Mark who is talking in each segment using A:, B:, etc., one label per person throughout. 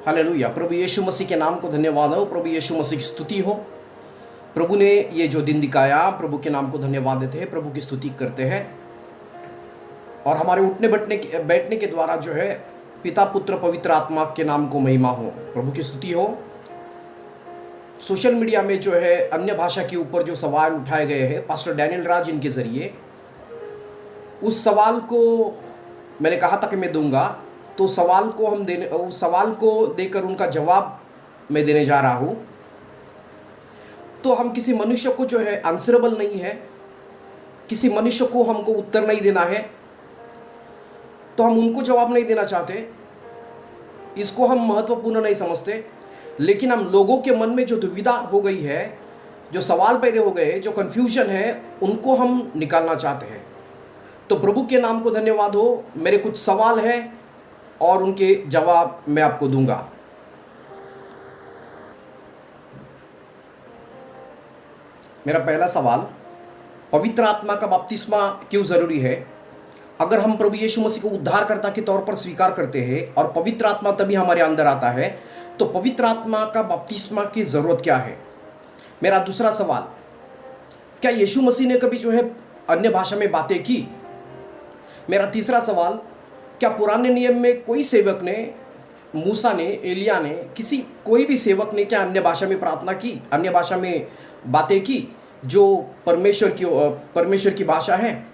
A: Hallelujah. प्रभु यीशु मसीह के नाम को धन्यवाद हो। प्रभु यीशु मसीह की स्तुति हो। प्रभु ने ये जो दिन दिखाया, प्रभु के नाम को धन्यवाद देते हैं, प्रभु की स्तुति करते हैं। और हमारे उठने बैठने के द्वारा जो है पिता पुत्र पवित्र आत्मा के नाम को महिमा हो, प्रभु की स्तुति हो। सोशल मीडिया में जो है अन्य भाषा के ऊपर जो सवाल उठाए गए हैं पास्टर डैनियल राज इनके ज़रिए, उस सवाल को मैंने कहा था कि मैं दूंगा, तो उस सवाल को देकर उनका जवाब मैं देने जा रहा हूँ। तो हम किसी मनुष्य को जो है आंसरेबल नहीं है, किसी मनुष्य को हमको उत्तर नहीं देना है, तो हम उनको जवाब नहीं देना चाहते, इसको हम महत्वपूर्ण नहीं समझते। लेकिन हम लोगों के मन में जो दुविधा हो गई है, जो सवाल पैदा हो गए, जो कन्फ्यूजन है, उनको हम निकालना चाहते हैं। तो प्रभु के नाम को धन्यवाद हो। मेरे कुछ सवाल हैं और उनके जवाब मैं आपको दूंगा। मेरा पहला सवाल, पवित्र आत्मा का बपतिस्मा क्यों ज़रूरी है? अगर हम प्रभु यीशु मसीह को उद्धारकर्ता के तौर पर स्वीकार करते हैं और पवित्र आत्मा तभी हमारे अंदर आता है, तो पवित्र आत्मा का बपतिस्मा की ज़रूरत क्या है? मेरा दूसरा सवाल, क्या यीशु मसीह ने कभी जो है अन्य भाषा में बातें की? मेरा तीसरा सवाल, क्या पुराने नियम में कोई सेवक ने, मूसा ने, एलिया ने, कोई भी सेवक ने क्या अन्य भाषा में प्रार्थना की, अन्य भाषा में बातें की जो परमेश्वर की भाषा है?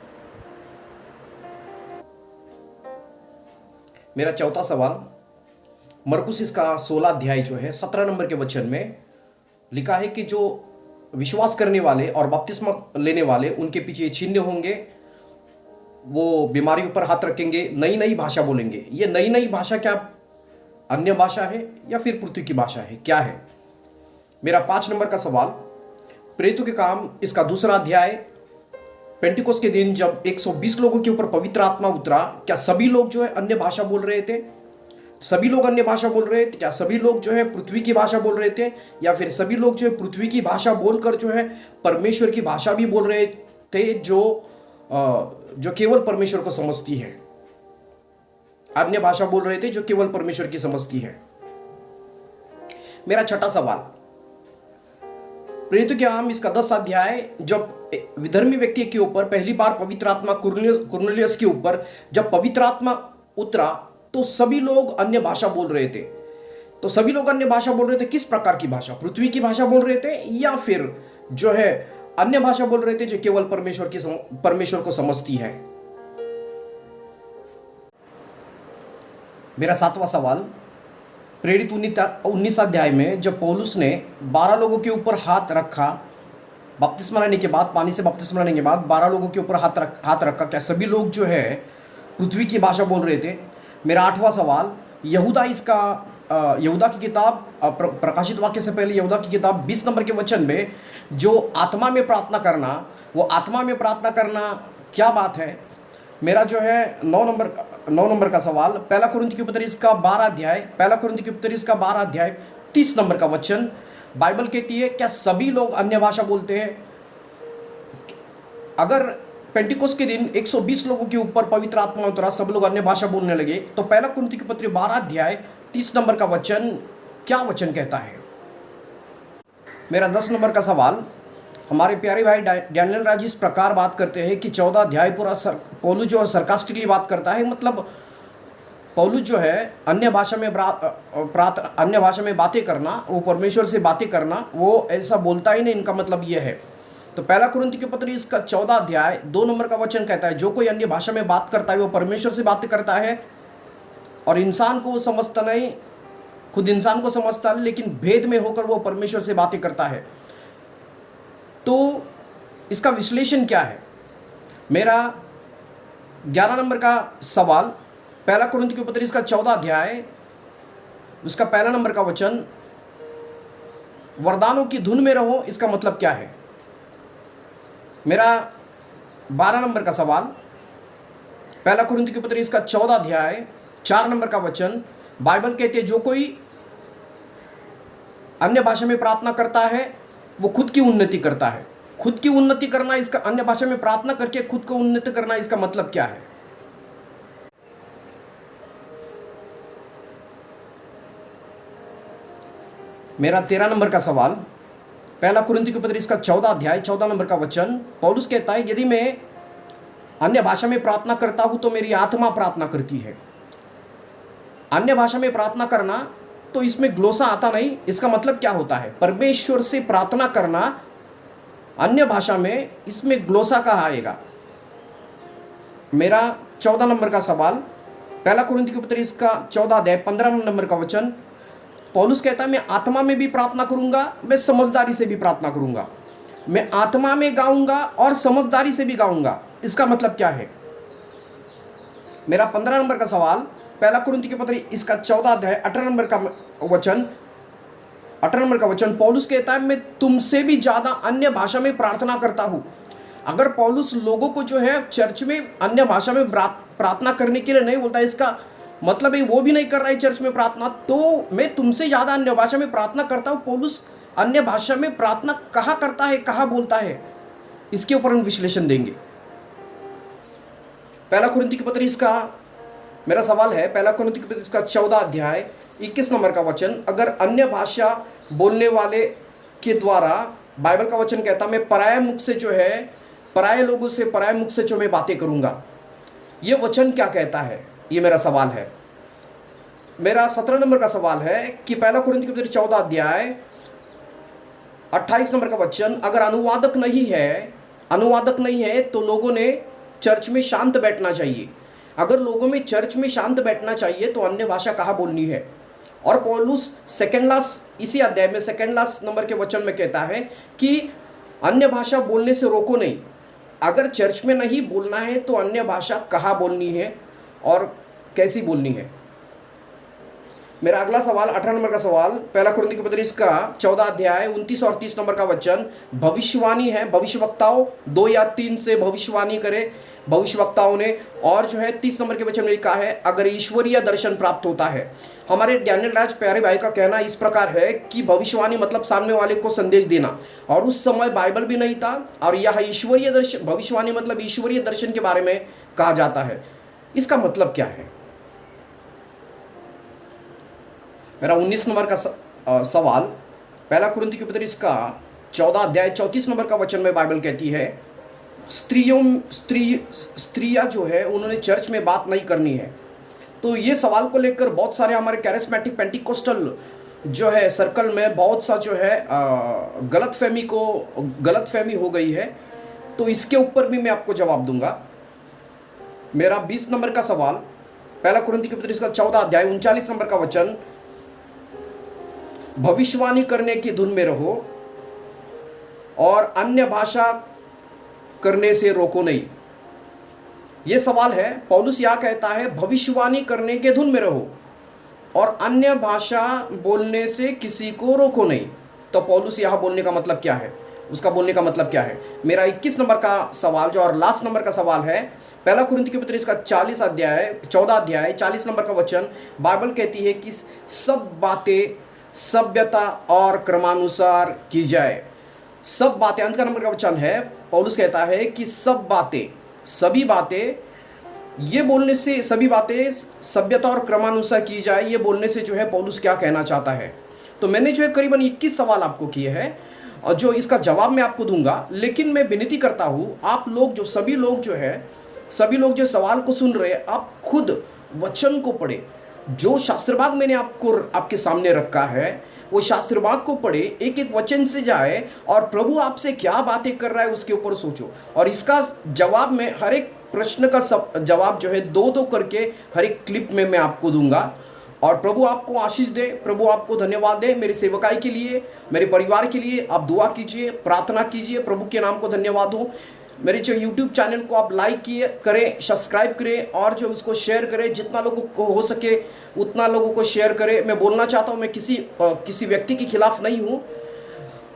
A: मेरा चौथा सवाल, मरकुस इसका 16 अध्याय जो है 17 नंबर के वचन में लिखा है कि जो विश्वास करने वाले और बपतिस्मा लेने वाले, उनके पीछे चिन्ह होंगे, वो बीमारियों पर हाथ रखेंगे, नई नई भाषा बोलेंगे। ये नई नई भाषा क्या अन्य भाषा है या फिर पृथ्वी की भाषा है, क्या है? मेरा 5 नंबर का सवाल, प्रेरितों के काम इसका 2 अध्याय, पेंटिकोस के दिन जब 120 लोगों के ऊपर पवित्र आत्मा उतरा, क्या सभी लोग जो है अन्य भाषा बोल रहे थे? सभी लोग अन्य भाषा बोल रहे थे? क्या सभी लोग जो है पृथ्वी की भाषा बोल रहे थे, या फिर सभी लोग जो है पृथ्वी की भाषा बोलकर जो है परमेश्वर की भाषा भी बोल रहे थे, जो केवल परमेश्वर को समझती है? अन्य भाषा बोल रहे थे जो केवल परमेश्वर की समझती है। मेरा छठा सवाल, प्रेरितों के काम इसका 10 अध्याय, जब विधर्मी व्यक्ति के ऊपर पहली बार पवित्र आत्मा कुरनेलियस के ऊपर जब पवित्र आत्मा उतरा, तो सभी लोग अन्य भाषा बोल रहे थे। तो सभी लोग अन्य भाषा बोल रहे थे, किस प्रकार की भाषा? पृथ्वी की भाषा बोल रहे थे या फिर जो है अन्य भाषा बोल रहे थे जो केवल परमेश्वर को समझती है? मेरा 7वां सवाल, प्रेरित 19 अध्याय में जब पौलुस ने 12 लोगों के ऊपर हाथ रखा, बपतिस्मा लेने के बाद, पानी से बपतिस्मा लेने के बाद 12 लोगों के ऊपर हाथ रखा, क्या सभी लोग जो है पृथ्वी की भाषा बोल रहे थे? मेरा 8वां सवाल, यहूदा की किताब, प्रकाशित वाक्य से पहले यहूदा की किताब 20 नंबर के वचन में जो आत्मा में प्रार्थना करना, वो आत्मा में प्रार्थना करना क्या बात है? मेरा जो है 9 नंबर का सवाल, पहला कुरिन्थियों के पत्री इसका 12 अध्याय 30 नंबर का वचन, बाइबल कहती है क्या सभी लोग अन्य भाषा बोलते हैं? अगर पेंटिकोस के दिन 120 लोगों के ऊपर पवित्र आत्मा उतरा, सब लोग अन्य भाषा बोलने लगे, तो पहला कुरिन्थियों के पत्री 12 अध्याय 30 नंबर का वचन क्या वचन कहता है? मेरा 10 नंबर का सवाल, हमारे प्यारे भाई डैनियल राज इस प्रकार बात करते हैं कि 14 अध्याय पूरा पौलुस जो सरकास्टिकली बात करता है, मतलब पौलुस जो है अन्य भाषा में बातें करना, वो परमेश्वर से बातें करना, वो ऐसा बोलता ही नहीं, इनका मतलब ये है। तो पहला कुरिन्थियों के पत्री इसका 14 अध्याय 2 नंबर का वचन कहता है, जो कोई अन्य भाषा में बात करता है वो परमेश्वर से बातें करता है, और इंसान को वो समझता नहीं, खुद इंसान को समझता है, लेकिन भेद में होकर वो परमेश्वर से बातें करता है। तो इसका विश्लेषण क्या है? मेरा 11 नंबर का सवाल, पहला कुरिन्थियों के पत्री इसका 14 अध्याय, उसका पहला नंबर का वचन, वरदानों की धुन में रहो, इसका मतलब क्या है? मेरा 12 नंबर का सवाल, पहला कुरिन्थियों के पत्री इसका 14 अध्याय 4 नंबर का वचन, बाइबल कहती है जो कोई अन्य भाषा में प्रार्थना करता है वो खुद की उन्नति करता है। खुद की उन्नति करना, इसका अन्य भाषा में प्रार्थना करके खुद को उन्नति करना, इसका मतलब क्या है? मेरा 13 नंबर का सवाल, पहला कुरिन्थियों के पत्र इसका 14 अध्याय 14 नंबर का वचन। पौलुस कहता है, यदि मैं अन्य भाषा में प्रार्थना करता हूं तो मेरी आत्मा प्रार्थना करती है। अन्य भाषा में प्रार्थना करना, तो इसमें ग्लोसा आता नहीं। इसका मतलब क्या होता है? परमेश्वर से प्रार्थना करना अन्य भाषा में, इसमें ग्लोसा कहाँ आएगा? मेरा 14 नंबर का सवाल, पहला कुरिन्थियों के पत्र इसका 14 अध्याय 15 नंबर का वचन। पौलुस कहता है, मैं आत्मा में भी प्रार्थना करूंगा, मैं समझदारी से भी प्रार्थना करूंगा। मैं आत्मा में गाऊंगा और समझदारी से भी गाऊंगा। इसका मतलब क्या है? मेरा 15 नंबर का सवाल, पहला कुरिन्थियों के पत्र इसका 14 अध्याय 18 नंबर का वचन। 18 नंबर का वचन, पौलुस कहता है, मैं तुमसे भी ज्यादा अन्य भाषा में प्रार्थना करता हूं। अगर पौलुस लोगों को जो है चर्च में अन्य भाषा में प्रार्थना करने के लिए नहीं बोलता, इसका मतलब है वो भी नहीं कर रहा है चर्च में प्रार्थना, तो मैं तुमसे ज्यादा अन्य भाषा में प्रार्थना करता हूं। पौलुस अन्य भाषा में प्रार्थना कहाँ करता है, कहाँ बोलता है, इसके ऊपर हम विश्लेषण देंगे। पहला कुरिन्थियों के पत्र इसका, मेरा सवाल है, पहला कुरिन्थियों के पत्र इसका 14 अध्याय 21 नंबर का वचन। अगर अन्य भाषा बोलने वाले के द्वारा, बाइबल का वचन कहता, मैं पराये मुख से जो है, पराये लोगों से, पराये मुख से जो मैं बातें करूंगा, ये वचन क्या कहता है? ये मेरा सवाल है। मेरा 17 नंबर का सवाल है कि पहला कुरिन्थियों के पत्र 14 अध्याय 28 नंबर का वचन, अगर अनुवादक नहीं है तो लोगों ने चर्च में शांत बैठना चाहिए। अगर लोगों में चर्च में शांत बैठना चाहिए तो अन्य भाषा कहाँ बोलनी है? और पौलुस सेकंड लास्ट, इसी अध्याय में सेकंड लास्ट नंबर के वचन में कहता है कि अन्य भाषा बोलने से रोको नहीं। अगर चर्च में नहीं बोलना है तो अन्य भाषा कहाँ बोलनी है और कैसी बोलनी है? मेरा अगला सवाल, 18 नंबर का सवाल, पहला कुरिन्थियों के पत्र इसका 14 अध्याय 29 और 30 नंबर का वचन। भविष्यवाणी है, भविष्यवक्ताओं 2 या 3 से भविष्यवाणी करे भविष्यवक्ताओं ने। और जो है 30 नंबर के वचन में लिखा है, अगर ईश्वरीय दर्शन प्राप्त होता है। हमारे डैनियल राज प्यारे भाई का कहना इस प्रकार है कि भविष्यवाणी मतलब सामने वाले को संदेश देना, और उस समय बाइबल भी नहीं था, और यह ईश्वरीय दर्शन, भविष्यवाणी मतलब ईश्वरीय दर्शन के बारे में कहा जाता है। इसका मतलब क्या है? मेरा 19 नंबर का सवाल, पहला कुरिन्थियों के पत्र इसका 14 अध्याय 34 नंबर का वचन में बाइबल कहती है, स्त्रियां जो है उन्होंने चर्च में बात नहीं करनी है। तो ये सवाल को लेकर बहुत सारे हमारे कैरिस्मेटिक पेंटिकोस्टल जो है सर्कल में बहुत सा जो है गलतफहमी हो गई है। तो इसके ऊपर भी मैं आपको जवाब दूंगा। मेरा 20 नंबर का सवाल, पहला कुरिन्थियों के पत्र इसका 14 अध्याय 39 नंबर का वचन, भविष्यवाणी करने की धुन में रहो और अन्य भाषा करने से रोको नहीं। यह सवाल है। पौलुस यह कहता है, भविष्यवाणी करने के धुन में रहो और अन्य भाषा बोलने से किसी को रोको नहीं। तो पौलुस यह बोलने का मतलब क्या है? उसका बोलने का मतलब क्या है? मेरा 21 नंबर का सवाल जो और लास्ट नंबर का सवाल है, पहला कुरिन्थियों के पत्र इसका 14 अध्याय 40 नंबर का वचन। बाइबल कहती है कि सब बातें सभ्यता और क्रमानुसार की जाए। सब बातें, अंत का नंबर का वचन है। पौलुस कहता है कि सब बातें, सभी बातें, ये बोलने से, सभी बातें सभ्यता और क्रमानुसार की जाए, ये बोलने से जो है पौलुस क्या कहना चाहता है? तो मैंने जो है करीबन 21 सवाल आपको किए हैं और जो इसका जवाब मैं आपको दूंगा। लेकिन मैं विनती करता हूँ, आप लोग जो सभी लोग जो सवाल को सुन रहे हैं, आप खुद वचन को पढ़े। जो शास्त्र भाग मैंने आपके सामने रखा है, वो शास्त्र भाग को पढ़े, एक एक वचन से जाए और प्रभु आपसे क्या बातें कर रहा है उसके ऊपर सोचो। और इसका जवाब मैं, हर एक प्रश्न का जवाब जो है 2-2 करके हर एक क्लिप में मैं आपको दूंगा। और प्रभु आपको आशीष दे, प्रभु आपको धन्यवाद दे। मेरी सेवकाई के लिए, मेरे परिवार के लिए आप दुआ कीजिए, प्रार्थना कीजिए। प्रभु के नाम को धन्यवाद हो। मेरे जो YouTube चैनल को आप लाइक करें, सब्सक्राइब करें और जो उसको शेयर करें, जितना लोगों को हो सके उतना लोगों को शेयर करें। मैं बोलना चाहता हूँ, मैं किसी व्यक्ति के खिलाफ नहीं हूँ।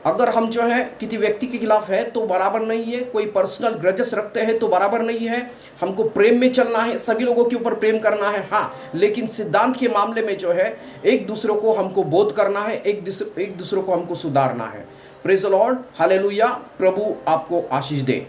A: अगर हम जो है किसी व्यक्ति के खिलाफ है तो बराबर नहीं है, कोई पर्सनल ग्रजेस रखते हैं तो बराबर नहीं है। हमको प्रेम में चलना है, सभी लोगों के ऊपर प्रेम करना है, हाँ, लेकिन सिद्धांत के मामले में जो है एक दूसरे को हमको बोध करना है, एक दूसरे को हमको सुधारना है। Praise the lord, hallelujah. प्रभु आपको आशीष दे।